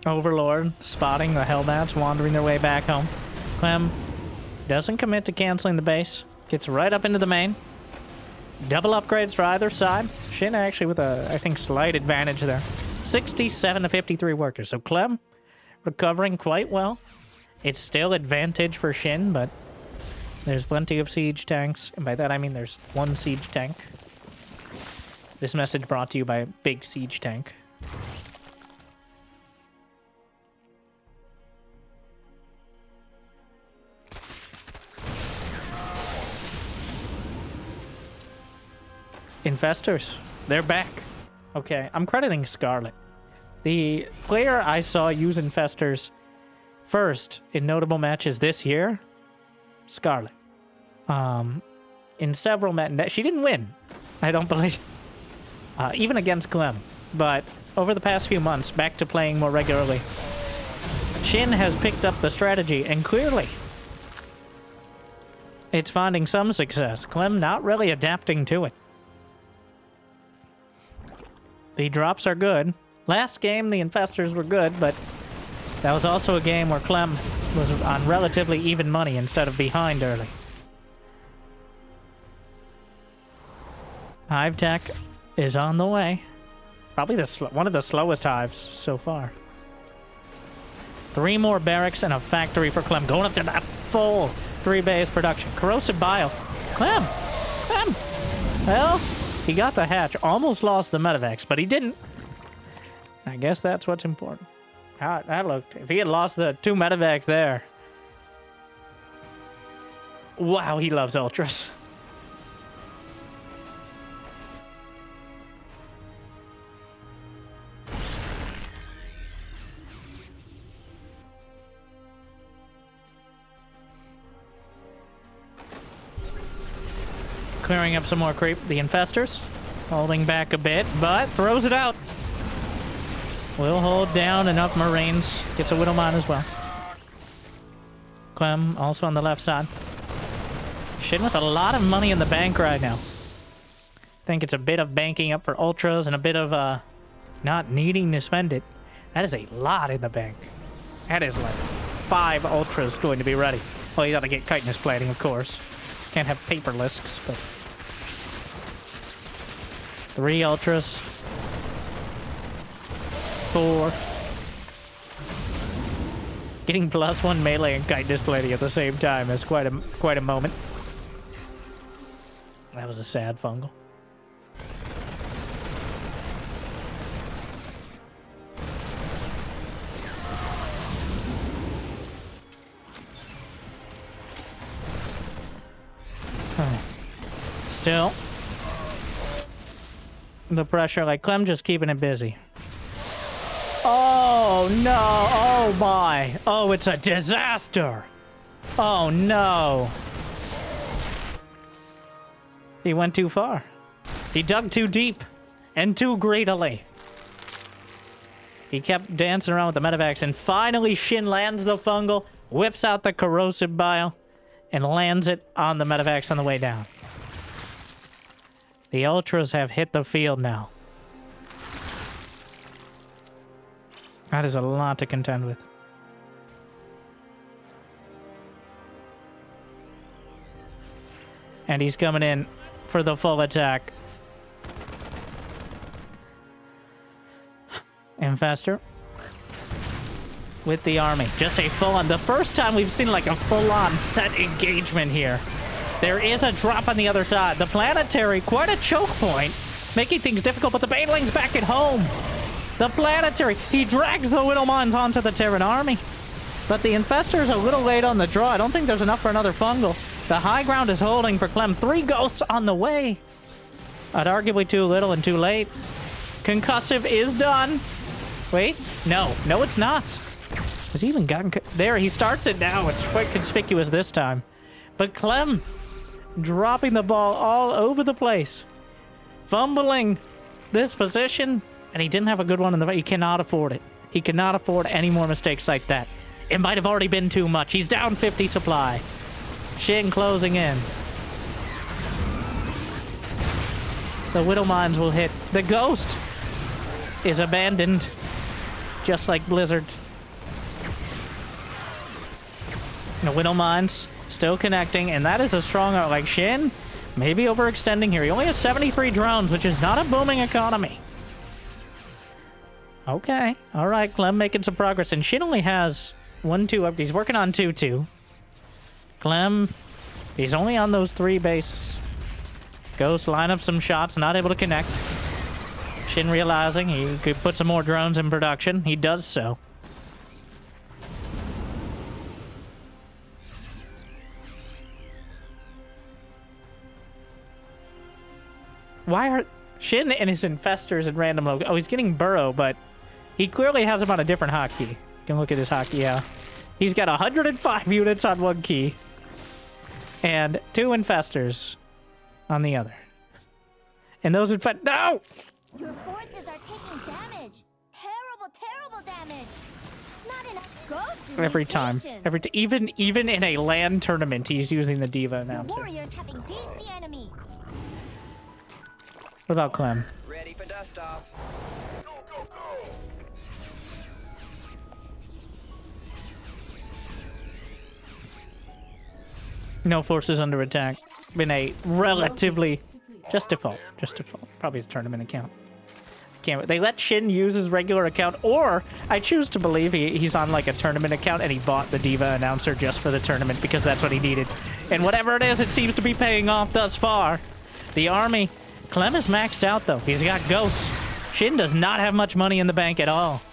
Overlord spotting the Hellbats wandering their way back home. Clem doesn't commit to canceling the base. Gets right up into the main. Double upgrades for either side. SHIN actually with a, I think, slight advantage there. 67 to 53 workers. So Clem recovering quite well. It's still advantage for SHIN, but there's plenty of siege tanks. And by that I mean there's one siege tank. This message brought to you by a big siege tank. Infestors. They're back. Okay, I'm crediting Scarlet. The player I saw use Infestors first in notable matches this year, Scarlet. In several matches, she didn't win, I don't believe, even against Clem. But over the past few months, back to playing more regularly, SHIN has picked up the strategy, and clearly, it's finding some success. Clem not really adapting to it. The drops are good. Last game, the Infestors were good, but that was also a game where Clem was on relatively even money instead of behind early. Hive tech is on the way. Probably one of the slowest hives so far. 3 more barracks and a factory for Clem. Going up to that full 3-base production. Corrosive Bile. Clem! Clem! Well, he got the hatch. Almost lost the medevacs, but he didn't. I guess that's what's important. How that looked. If he had lost the 2 medevacs there. Wow, he loves ultras. Clearing up some more creep. The Infestors holding back a bit, but throws it out. Will hold down enough Marines. Gets a Widowmine as well. Clem also on the left side. SHIN with a lot of money in the bank right now. I think it's a bit of banking up for ultras and a bit of not needing to spend it. That is a lot in the bank. That is like 5 ultras going to be ready. Well, you gotta get chitinous plating, of course. Can't have paper lisks, but 3 ultras. 4. Getting +1 melee and chitinous plating at the same time is quite a moment. That was a sad fungal. Still, the pressure, like Clem just keeping it busy. Oh no, oh my, oh it's a disaster. Oh no. He went too far. He dug too deep and too greedily. He kept dancing around with the medevacs, and finally SHIN lands the fungal, whips out the corrosive bile, and lands it on the medevacs on the way down. The ultras have hit the field now. That is a lot to contend with. And he's coming in for the full attack. Infestor with the army. Just a full-on. The first time we've seen like a full-on set engagement here. There is a drop on the other side. The planetary, quite a choke point, making things difficult, but the Baneling's back at home. The planetary, he drags the Widowmines onto the Terran army. But the Infestor's a little late on the draw. I don't think there's enough for another fungal. The high ground is holding for Clem. 3 ghosts on the way. But arguably too little and too late. Concussive is done. Wait, no, it's not. Has he even gotten... There, he starts it now. It's quite conspicuous this time. But Clem dropping the ball all over the place. Fumbling this position. And he didn't have a good one in the... He cannot afford it. He cannot afford any more mistakes like that. It might have already been too much. He's down 50 supply. SHIN closing in. The Widowmines will hit. The Ghost is abandoned. Just like Blizzard. The Widowmines still connecting. And that is a strong... Like SHIN, maybe overextending here. He only has 73 drones, which is not a booming economy. Okay. All right, Clem making some progress. And SHIN only has 1-2 up. He's working on 2-2. Clem, he's only on those 3 bases. Ghost line up some shots, not able to connect. SHIN realizing he could put some more drones in production. He does so. Why are Shin and his infestors and random logo? Oh, he's getting Burrow, but he clearly has him on a different hotkey. You can look at his hotkey, yeah. He's got 105 units on one key and 2 infestors on the other. And those no! Your forces are taking damage. Terrible damage. Not enough ghosts. Every time. Even in a LAN tournament, he's using the Diva announcer. Warriors have engaged the enemy. What about Clem? Ready for dust off. Go, go, go. No forces under attack. Been a relatively just default. Probably his tournament account. They let Shin use his regular account, or I choose to believe he's on like a tournament account and he bought the Diva announcer just for the tournament because that's what he needed. And whatever it is, it seems to be paying off thus far. The army. Clem is maxed out though. He's got ghosts. Shin does not have much money in the bank at all.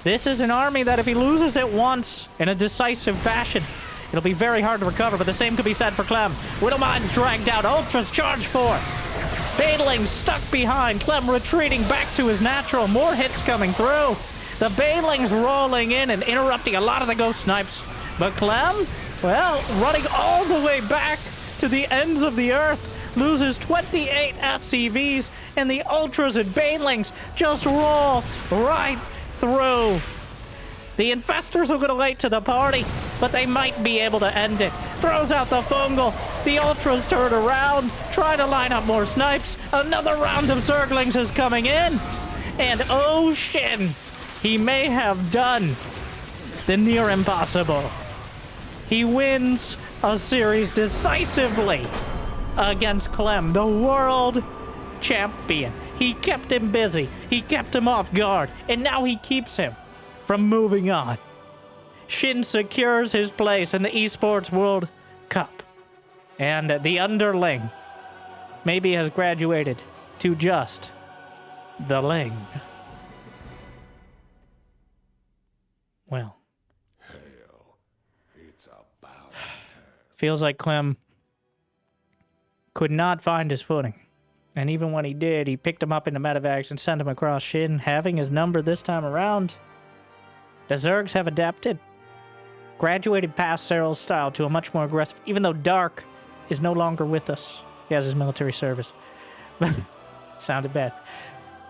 This is an army that if he loses it once in a decisive fashion, it'll be very hard to recover, but the same could be said for Clem. Widowmine's dragged out. Ultras charged for. Banelings stuck behind. Clem retreating back to his natural. More hits coming through. The Banelings rolling in and interrupting a lot of the ghost snipes. But Clem, well, running all the way back to the ends of the earth. Loses 28 SCVs, and the Ultras and Banelings just roll right through. The Infestors are a little late to the party, but they might be able to end it. Throws out the Fungal. The Ultras turn around, try to line up more snipes. Another round of Zerglings is coming in. And oh, Shin, he may have done the near impossible. He wins a series decisively against Clem, the world champion. He kept him busy. He kept him off guard. And now he keeps him from moving on. Shin secures his place in the Esports World Cup. And the underling maybe has graduated to just the ling. Well. Hell, it's about time. Feels like Clem could not find his footing. And even when he did, he picked him up into medevacs and sent him across Shin, having his number this time around. The Zergs have adapted, graduated past Cyril's style to a much more aggressive, even though Dark is no longer with us. He has his military service. It sounded bad.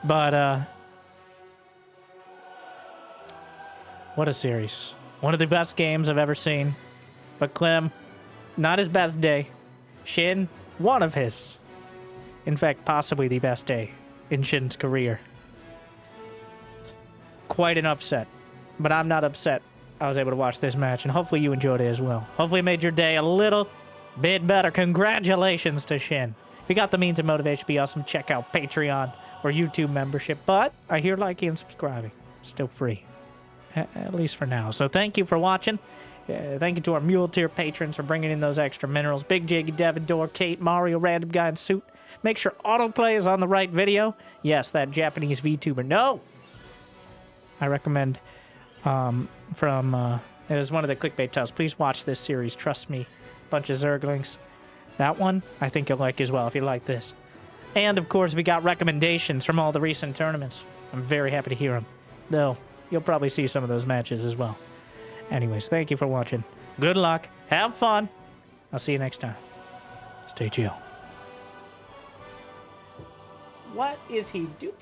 But, what a series. One of the best games I've ever seen. But Clem, not his best day. Shin, one of his. In fact, possibly the best day in Shin's career. Quite an upset. But I'm not upset I was able to watch this match, and hopefully you enjoyed it as well. Hopefully it made your day a little bit better. Congratulations to Shin. If you got the means and motivation, it'd be awesome. Check out Patreon or YouTube membership. But I hear liking and subscribing. Still free. At least for now. So thank you for watching. Thank you to our Mule Tier patrons for bringing in those extra minerals. Big Jiggy, Devin, Dor, Kate, Mario, Random Guy in Suit. Make sure autoplay is on the right video. Yes, that Japanese VTuber. No! I recommend it was one of the clickbait titles. Please watch this series. Trust me. Bunch of Zerglings. That one, I think you'll like as well if you like this. And, of course, we got recommendations from all the recent tournaments. I'm very happy to hear them. Though, you'll probably see some of those matches as well. Anyways, thank you for watching. Good luck. Have fun. I'll see you next time. Stay chill. What is he doing?